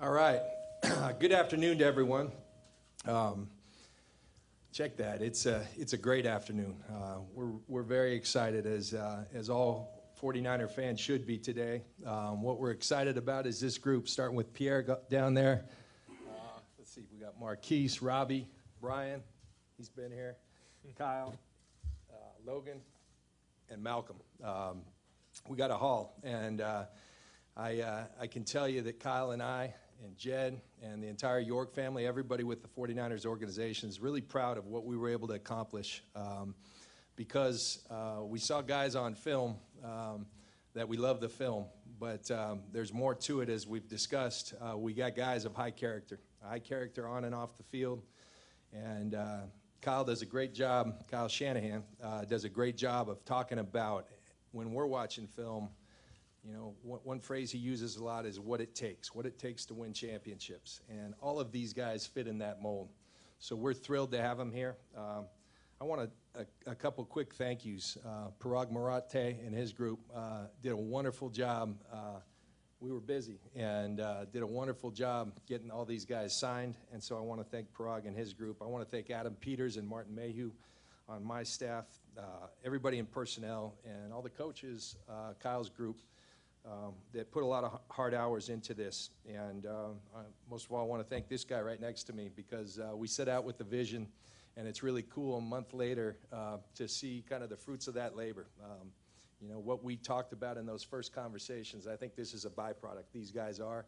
All right. Good afternoon to everyone. Check that. It's a great afternoon. We're very excited as all 49er fans should be today. What we're excited about is this group, starting with Pierre down there. Let's see, we got Marquise, Robbie, Brian. He's been here. Kyle, Logan, and Malcolm. We got a haul, and I can tell you that Kyle and I and Jed and the entire York family, everybody with the 49ers organization is really proud of what we were able to accomplish because we saw guys on film that we love the film, but there's more to it as we've discussed. We got guys of high character on and off the field, and Kyle does a great job, Kyle Shanahan does a great job of talking about when we're watching film. You know, one phrase he uses a lot is what it takes to win championships. And all of these guys fit in that mold. So we're thrilled to have them here. I want a couple quick thank yous. Parag Marate and his group did a wonderful job. We were busy and did a wonderful job getting all these guys signed. And so I want to thank Parag and his group. I want to thank Adam Peters and Martin Mayhew on my staff, everybody in personnel, and all the coaches, Kyle's group, that put a lot of hard hours into this. And most of all, I want to thank this guy right next to me because we set out with the vision, and it's really cool a month later to see kind of the fruits of that labor. You know, what we talked about in those first conversations, I think this is a byproduct. These guys are.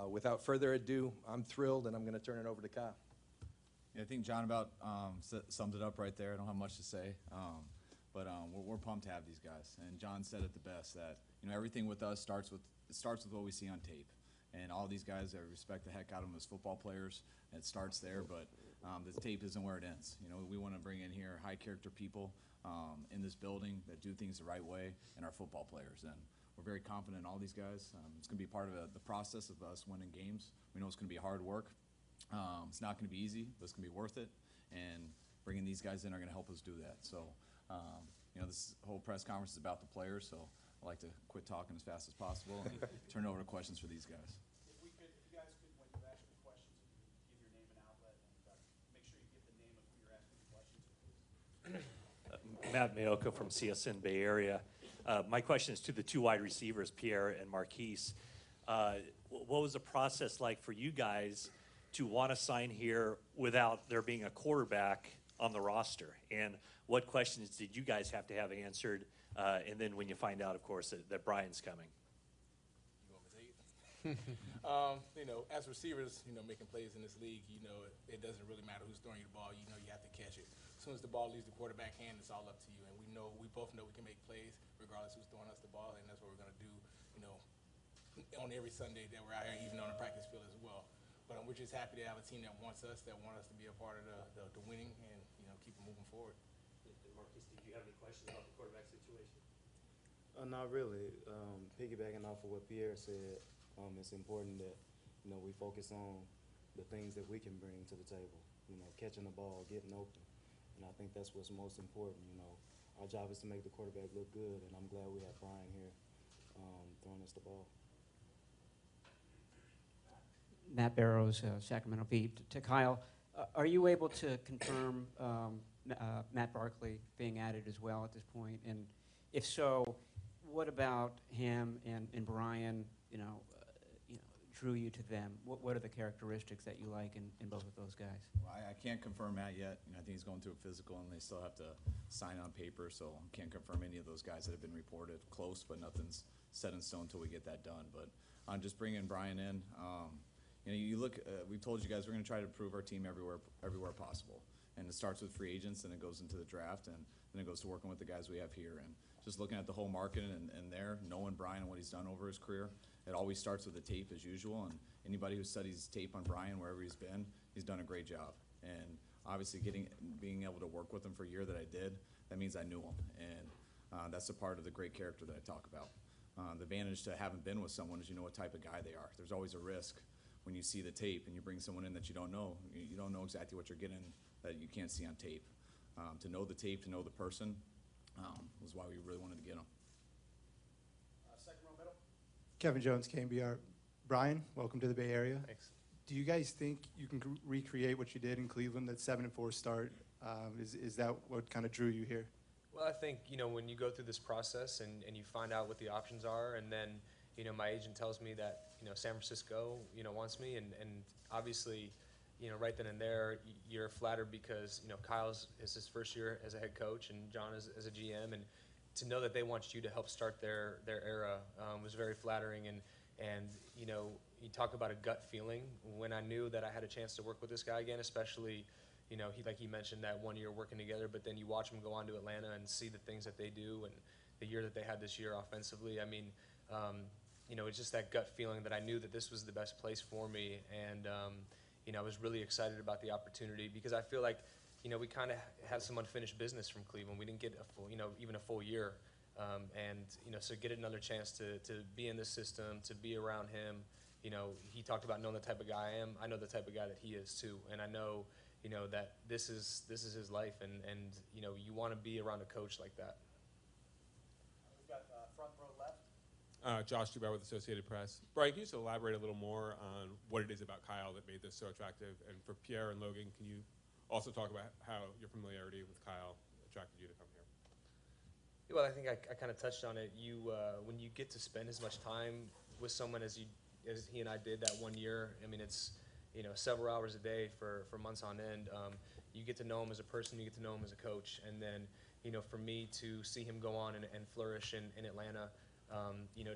Without further ado, I'm thrilled, and I'm going to turn it over to Kyle. Yeah, I think John about summed it up right there. I don't have much to say. But we're pumped to have these guys. And John said it the best, that everything with us starts with what we see on tape. And all these guys, I respect the heck out of them as football players. And it starts there, but the tape isn't where it ends. We want to bring in here high-character people in this building that do things the right way, and our football players. And we're very confident in all these guys. It's going to be part of the process of us winning games. We know it's going to be hard work. It's not going to be easy, but it's going to be worth it. And bringing these guys in are going to help us do that. So. This whole press conference is about the players, so I'd like to quit talking as fast as possible and turn it over to questions for these guys. If you guys could, when you ask the questions, give your name and outlet, and make sure you give the name of who you're asking the questions to, please. Matt Mayoka from CSN Bay Area. My question is to the two wide receivers, Pierre and Marquise. What was the process like for you guys to want to sign here without there being a quarterback on the roster? And what questions did you guys have to have answered? And then when you find out, of course, that Brian's coming. You want me to take it? As receivers, making plays in this league, it doesn't really matter who's throwing you the ball. You have to catch it. As soon as the ball leaves the quarterback hand, it's all up to you. And we both know we can make plays regardless who's throwing us the ball, and that's what we're going to do, on every Sunday that we're out here, even on the practice field as well. But we're just happy to have a team that wants us to be a part of the winning and, keep it moving forward. Marquise, did you have any questions about the quarterback situation? Not really. Piggybacking off of what Pierre said, it's important that, we focus on the things that we can bring to the table, catching the ball, getting open. And I think that's what's most important, Our job is to make the quarterback look good, and I'm glad we have Brian here throwing us the ball. Matt Barrows, Sacramento Bee. To Kyle, are you able to confirm Matt Barkley being added as well at this point? And if so, what about him and Brian, drew you to them? What are the characteristics that you like in both of those guys? Well, I can't confirm Matt yet. I think he's going through a physical, and they still have to sign on paper, so I can't confirm any of those guys that have been reported. Close, but nothing's set in stone until we get that done. But just bringing Brian in, you look. We've told you guys we're going to try to improve our team everywhere possible, and it starts with free agents, and it goes into the draft, and then it goes to working with the guys we have here, and just looking at the whole market and there, knowing Brian and what he's done over his career. It always starts with the tape as usual, and anybody who studies tape on Brian wherever he's been, he's done a great job. And obviously, being able to work with him for a year that I did, that means I knew him, and that's a part of the great character that I talk about. The advantage to having been with someone is you know what type of guy they are. There's always a risk when you see the tape and you bring someone in that you don't know. You don't know exactly what you're getting that you can't see on tape. To know the tape, to know the person, was why we really wanted to get him. Second row middle. Kevin Jones, KBR. Brian, welcome to the Bay Area. Thanks. Do you guys think you can recreate what you did in Cleveland, that 7-4 start? Is that what kind of drew you here? Well, I think, when you go through this process and you find out what the options are, and then, my agent tells me that, San Francisco, wants me, and obviously, right then and there, you're flattered because, Kyle's is his first year as a head coach and John is as a GM, and to know that they want you to help start their era was very flattering, and you talk about a gut feeling. When I knew that I had a chance to work with this guy again, especially, he mentioned that 1 year working together, but then you watch him go on to Atlanta and see the things that they do and the year that they had this year offensively. I mean, it's just that gut feeling that I knew that this was the best place for me, and I was really excited about the opportunity because I feel like, we kind of had some unfinished business from Cleveland. We didn't get a full, even a full year. So get another chance to be in this system, to be around him. He talked about knowing the type of guy I am. I know the type of guy that he is too, and I know, that this is his life, and you want to be around a coach like that. We've got front row left. Josh Dubois with Associated Press. Brian, can you just elaborate a little more on what it is about Kyle that made this so attractive? And for Pierre and Logan, can you also talk about how your familiarity with Kyle attracted you to come here? Well, I think I kind of touched on it. When you get to spend as much time with someone as he and I did that 1 year, I mean, it's several hours a day for months on end. You get to know him as a person, you get to know him as a coach, and then for me to see him go on and flourish in Atlanta,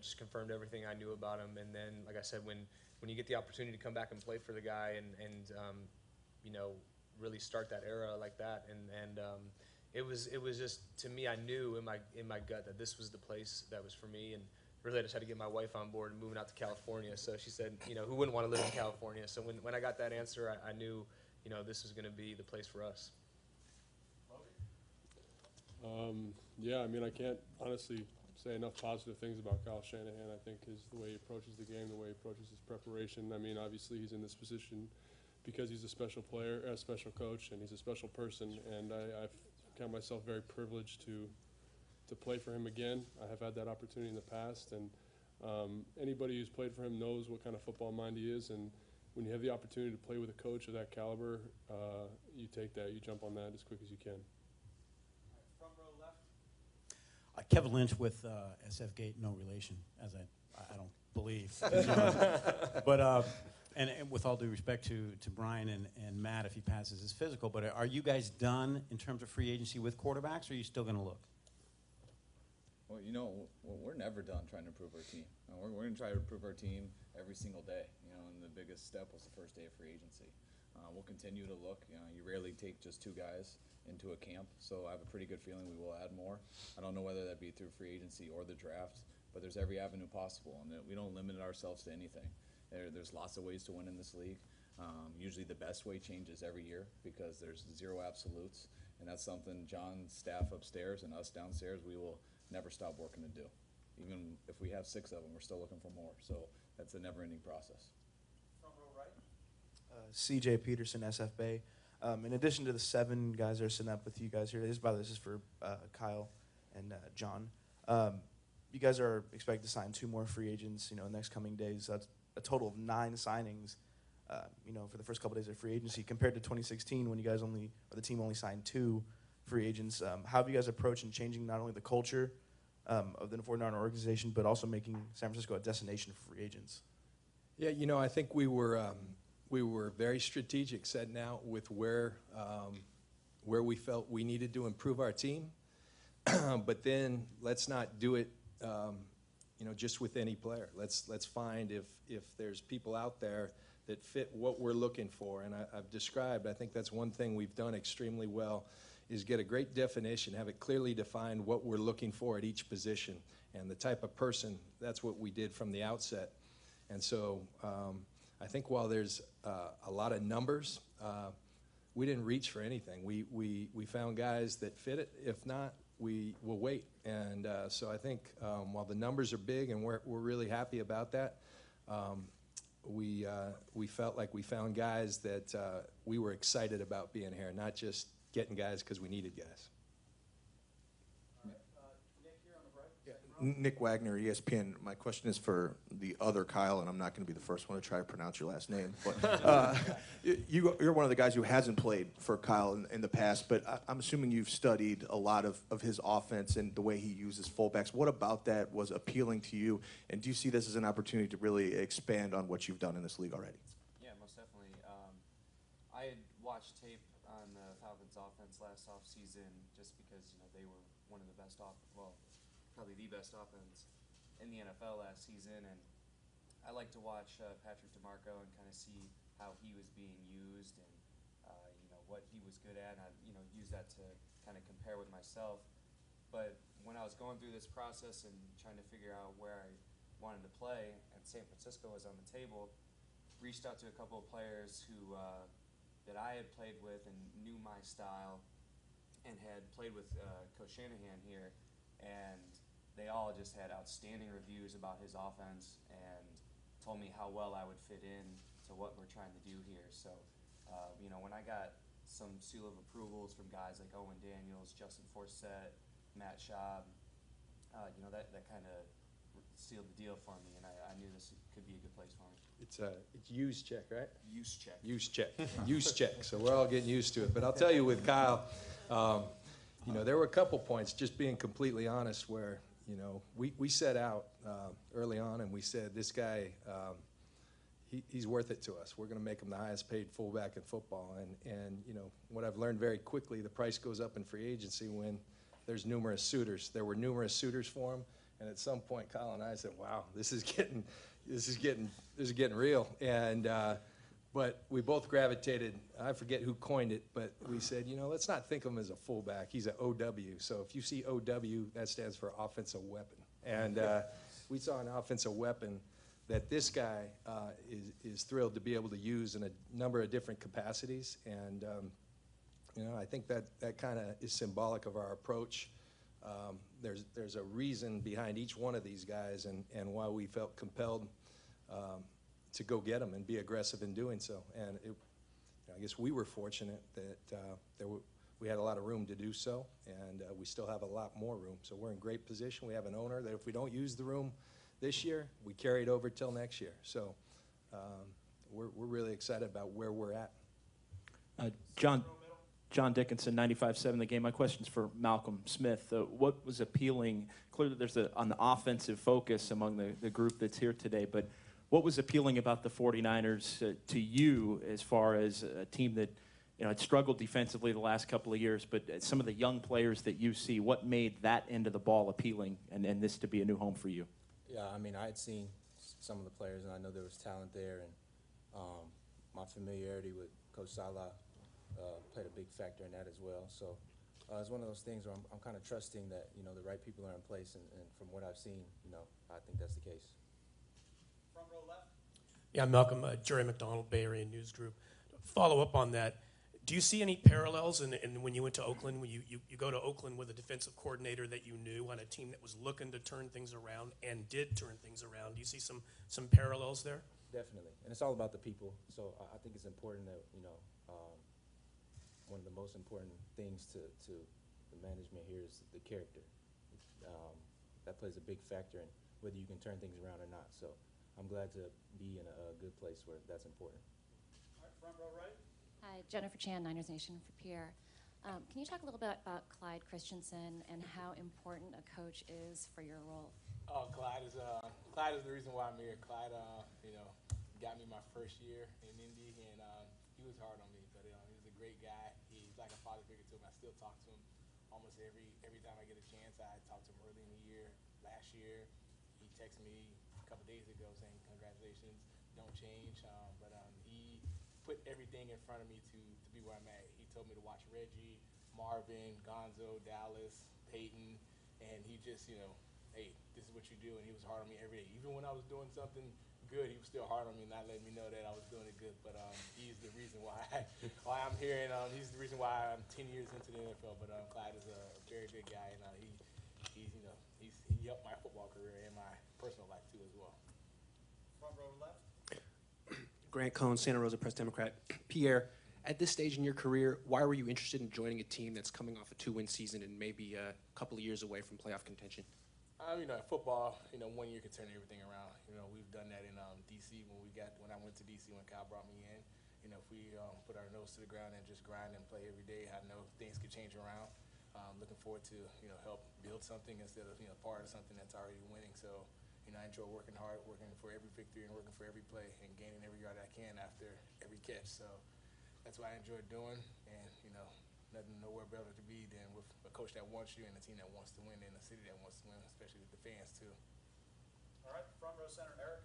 just confirmed everything I knew about him. And then, like I said, when you get the opportunity to come back and play for the guy and really start that era like that, and it was just, to me, I knew in my gut that this was the place that was for me, and really I just had to get my wife on board and moving out to California. So she said, who wouldn't want to live in California? So when I got that answer, I knew, this was going to be the place for us. Yeah, I mean, I can't honestly say enough positive things about Kyle Shanahan. I think the way he approaches the game, the way he approaches his preparation. I mean, obviously he's in this position because he's a special player, a special coach, and he's a special person. And I count myself very privileged to play for him again. I have had that opportunity in the past, and anybody who's played for him knows what kind of football mind he is. And when you have the opportunity to play with a coach of that caliber, you take that, you jump on that as quick as you can. Front row left. Kevin Lynch with SF Gate, no relation, as I don't believe. But and with all due respect to Brian and Matt, if he passes his physical, but are you guys done in terms of free agency with quarterbacks, or are you still going to look? Well, we're never done trying to improve our team. We're going to try to improve our team every single day. And the biggest step was the first day of free agency. We'll continue to look. You rarely take just 2 guys into a camp, so I have a pretty good feeling we will add more. I don't know whether that be through free agency or the draft, but there's every avenue possible, and we don't limit ourselves to anything. There's lots of ways to win in this league. Usually the best way changes every year because there's 0 absolutes, and that's something John's staff upstairs and us downstairs, we will never stop working to do. Even if we have 6 of them, we're still looking for more. So that's a never-ending process. Front row right. CJ Peterson, SF Bay. In addition to the 7 guys that are sitting up with you guys here, this is for Kyle and John. You guys are expected to sign 2 more free agents, in the next coming days. That's a total of 9 signings, for the first couple days of free agency, compared to 2016 when you guys the team only signed 2 free agents. How have you guys approached and changing not only the culture of the 49er organization, but also making San Francisco a destination for free agents? Yeah, I think we were very strategic setting out with where we felt we needed to improve our team. But then let's not do it, just with any player. Let's find if there's people out there that fit what we're looking for. And I've described, I think that's one thing we've done extremely well, is get a great definition, have it clearly defined what we're looking for at each position. And the type of person, that's what we did from the outset. And so I think while there's a lot of numbers, we didn't reach for anything. We found guys that fit it. If not, we will wait. And so I think while the numbers are big and we're really happy about that, we felt like we found guys that we were excited about being here, not just getting guys because we needed guys. All right. Nick here on the right. Yeah, Nick Wagner, ESPN. My question is for the other Kyle, and I'm not going to be the first one to try to pronounce your last name. But you're one of the guys who hasn't played for Kyle in the past, but I'm assuming you've studied a lot of his offense and the way he uses fullbacks. What about that was appealing to you, and do you see this as an opportunity to really expand on what you've done in this league already? Yeah, most definitely. I had watched tape on the Falcons' offense last offseason just because they were one of the best probably the best offense in the NFL last season, and I like to watch Patrick DeMarco and kind of see how he was being used and what he was good at. And I use that to kind of compare with myself. But when I was going through this process and trying to figure out where I wanted to play, and San Francisco was on the table, reached out to a couple of players who that I had played with and knew my style, and had played with Coach Shanahan here, and they all just had outstanding reviews about his offense and told me how well I would fit in to what we're trying to do here. So, when I got some seal of approvals from guys like Owen Daniels, Justin Forsett, Matt Schaub, that kind of sealed the deal for me, and I knew this could be a good place for me. It's use check, right? Use check. Use check. Use check. So we're all getting used to it. But I'll tell you with Kyle, there were a couple points, just being completely honest, where, we set out early on and we said, this guy, he's worth it to us. We're going to make him the highest paid fullback in football. And what I've learned very quickly, the price goes up in free agency when there's numerous suitors. There were numerous suitors for him. And at some point, Kyle and I said, wow, this is getting real. And, but we both gravitated, I forget who coined it, but we said, let's not think of him as a fullback. He's an OW. So if you see OW, that stands for offensive weapon. And we saw an offensive weapon that this guy is thrilled to be able to use in a number of different capacities. And, I think that kind of is symbolic of our approach. There's a reason behind each one of these guys and why we felt compelled to go get them and be aggressive in doing so. And I guess we were fortunate that we had a lot of room to do so, and we still have a lot more room. So we're in great position. We have an owner that if we don't use the room this year, we carry it over till next year. So we're really excited about where we're at. John Dickinson, 95.7 The Game. My question's for Malcolm Smith. What was appealing? Clearly there's on the offensive focus among the group that's here today, but what was appealing about the 49ers to you as far as a team that had struggled defensively the last couple of years, but some of the young players that you see, what made that end of the ball appealing and this to be a new home for you? Yeah, I had seen some of the players, and I know there was talent there, and my familiarity with Coach Salah played a big factor in that as well. So it's one of those things where I'm kind of trusting that the right people are in place, and from what I've seen, I think that's the case. Front row left. Yeah, Malcolm, Jerry McDonald, Bay Area News Group. Follow up on that. Do you see any parallels in when you went to Oakland, when you go to Oakland with a defensive coordinator that you knew on a team that was looking to turn things around and did turn things around? Do you see some parallels there? Definitely, and it's all about the people. So I think it's important that one of the most important things to the management here is the character. That plays a big factor in whether you can turn things around or not. So I'm glad to be in a good place where that's important. All right, front row right. Hi, Jennifer Chan, Niners Nation for Pierre. Can you talk a little bit about Clyde Christensen and how important a coach is for your role? Clyde is the reason why I'm here. Clyde, got me my first year in Indy, and he was hard on me, but he was a great guy. He's like a father figure to him. I still talk to him almost every time I get a chance. I talked to him early in the year, last year. He texted me a couple days ago saying, congratulations, don't change. But he put everything in front of me to be where I'm at. He told me to watch Reggie, Marvin, Gonzo, Dallas, Peyton, and he just, hey, this is what you do, and he was hard on me every day. Even when I was doing something good, he was still hard on me, not letting me know that I was doing it good. But he's the reason why I'm here, and he's the reason why I'm 10 years into the NFL. But Clyde is a very good guy, and he helped my football career and my personal life too as well. Front row left. Grant Cohn, Santa Rosa Press Democrat. Pierre, at this stage in your career, why were you interested in joining a team that's coming off a 2-win season and maybe a couple of years away from playoff contention? Football, 1 year can turn everything around. We've done that in D.C. when I went to D.C. when Kyle brought me in. If we put our nose to the ground and just grind and play every day, I know things could change around. Looking forward to help build something instead of part of something that's already winning. So I enjoy working hard, working for every victory and working for every play and gaining every yard I can after every catch. So that's what I enjoy doing, and nowhere better to be than with a coach that wants you and a team that wants to win and a city that wants to win, especially with the fans too. All right, front row center, Eric.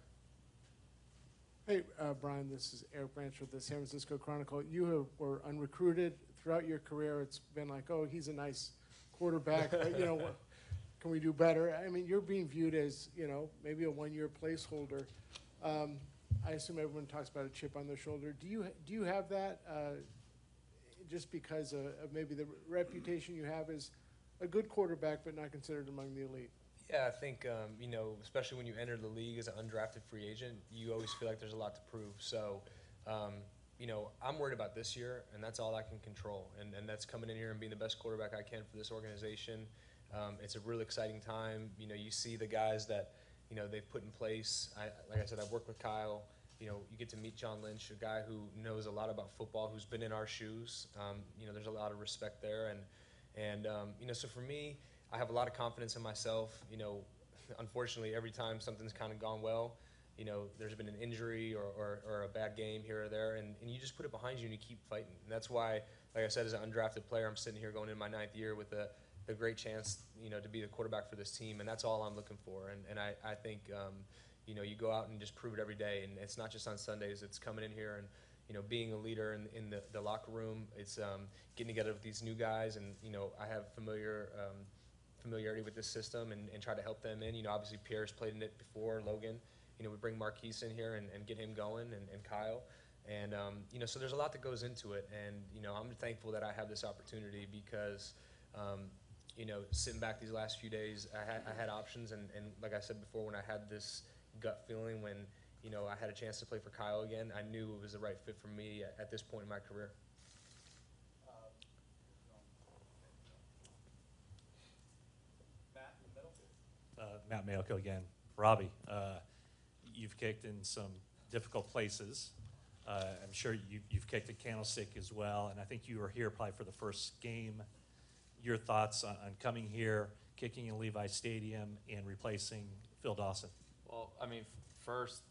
Hey, Brian, this is Eric Branch with the San Francisco Chronicle. You were unrecruited throughout your career. It's been like, oh, he's a nice quarterback, but, can we do better? I mean, you're being viewed as, maybe a one-year placeholder. I assume everyone talks about a chip on their shoulder. Do you have that just because of maybe the reputation you have as a good quarterback but not considered among the elite? Yeah, I think, especially when you enter the league as an undrafted free agent, you always feel like there's a lot to prove. So, I'm worried about this year, and that's all I can control. And that's coming in here and being the best quarterback I can for this organization. It's a really exciting time. You see the guys that, they've put in place. Like I said, I've worked with Kyle. You get to meet John Lynch, a guy who knows a lot about football, who's been in our shoes. There's a lot of respect there. And so for me, I have a lot of confidence in myself. Unfortunately, every time something's kind of gone well, there's been an injury or a bad game here or there, and you just put it behind you and you keep fighting. And that's why, like I said, as an undrafted player, I'm sitting here going in my 9th year with a great chance, to be the quarterback for this team, and that's all I'm looking for. And I think, you go out and just prove it every day, and it's not just on Sundays. It's coming in here and, being a leader in the locker room. It's getting together with these new guys, and, I have familiarity with this system and try to help them in. Obviously Pierre's played in it before, Logan. We bring Marquise in here and get him going, and Kyle. And, so there's a lot that goes into it. And, I'm thankful that I have this opportunity because, sitting back these last few days, I had options. And like I said before, when I had this gut feeling when, I had a chance to play for Kyle again, I knew it was the right fit for me at this point in my career. Matt Mayoko again. Robbie, you've kicked in some difficult places. I'm sure you've kicked at Candlestick as well, and I think you were here probably for the first game. Your thoughts on coming here, kicking in Levi Stadium, and replacing Phil Dawson? Well, first,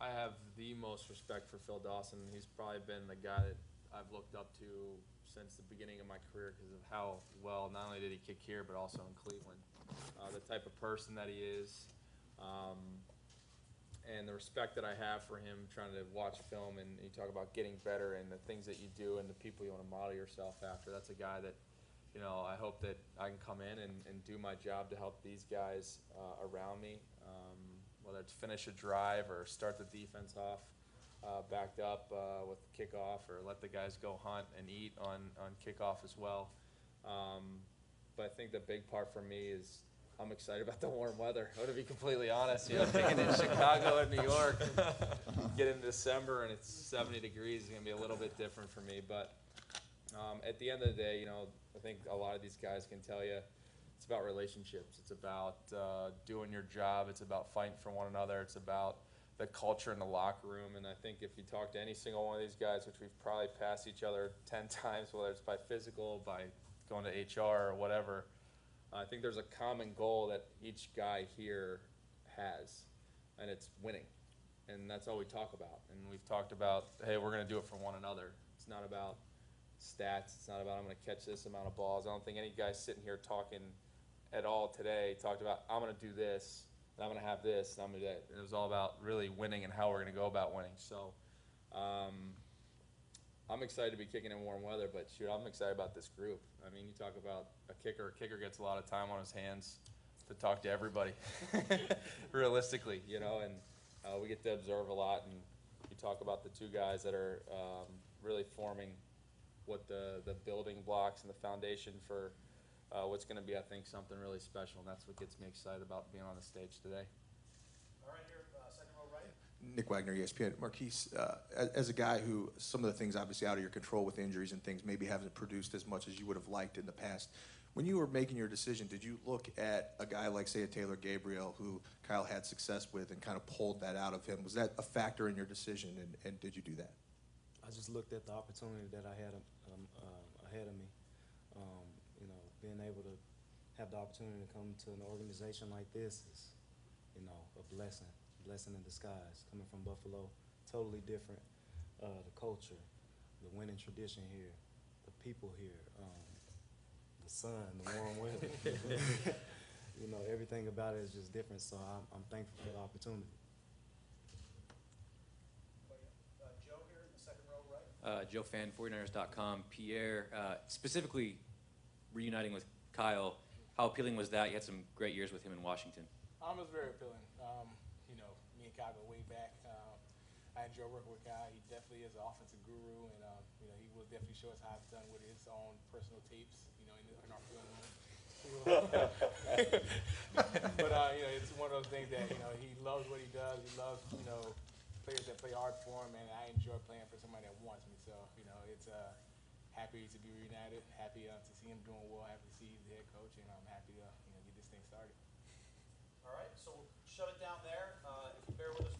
I have the most respect for Phil Dawson. He's probably been the guy that I've looked up to since the beginning of my career because of how well not only did he kick here, but also in Cleveland. The type of person that he is, and the respect that I have for him trying to watch film, and you talk about getting better and the things that you do and the people you want to model yourself after. That's a guy that, I hope that I can come in and do my job to help these guys around me, whether it's finish a drive or start the defense off backed up with kickoff, or let the guys go hunt and eat on kickoff as well. But I think the big part for me is I'm excited about the warm weather. I'm going to be completely honest. Thinking in Chicago and New York, get into December and it's 70 degrees, it's going to be a little bit different for me. But at the end of the day, I think a lot of these guys can tell you it's about relationships. It's about doing your job. It's about fighting for one another. It's about the culture in the locker room. And I think if you talk to any single one of these guys, which we've probably passed each other 10 times, whether it's by physical, by going to HR or whatever, I think there's a common goal that each guy here has, and it's winning. And that's all we talk about. And we've talked about, hey, we're going to do it for one another. It's not about stats. It's not about I'm going to catch this amount of balls. I don't think any guy sitting here talking at all today talked about I'm going to do this, and I'm going to have this, and I'm going to do that. And it was all about really winning and how we're going to go about winning. So I'm excited to be kicking in warm weather, but shoot, I'm excited about this group. You talk about a kicker. A kicker gets a lot of time on his hands to talk to everybody, realistically, and we get to observe a lot. And you talk about the two guys that are really forming what the building blocks and the foundation for what's going to be, I think, something really special, and that's what gets me excited about being on the stage today. All right, here, second row right. Nick Wagner, ESPN. Marquise, as a guy who some of the things obviously out of your control with injuries and things maybe haven't produced as much as you would have liked in the past, When you were making your decision, did you look at a guy like, say, a Taylor Gabriel, who Kyle had success with, and kind of pulled that out of him? Was that a factor in your decision, and did you do that? I just looked at the opportunity that I had ahead of me. You know, being able to have the opportunity to come to an organization like this is, you know, a blessing in disguise. Coming from Buffalo, totally different. The culture, the winning tradition here, the people here, the sun, the warm weather. You know, everything about it is just different. So I'm thankful for the opportunity. Joe here in the second row, right? Joe Fan, 49ers.com. Pierre, specifically reuniting with Kyle, how appealing was that? You had some great years with him in Washington. It was very appealing. You know, me and Kyle go way back. I enjoy working with Kyle. He definitely is an offensive guru, and you know, he will definitely show us how it's done with his own personal tapes. You know, in our film room. But you know, it's one of those things that, you know, he loves what he does. He loves, you know, players that play hard for him, and I enjoy playing for somebody that wants me. So, you know, it's happy to be reunited, happy to see him doing well, happy to see he's the head coach, and I'm happy to, you know, get this thing started. All right, so we'll shut it down there. If you bear with us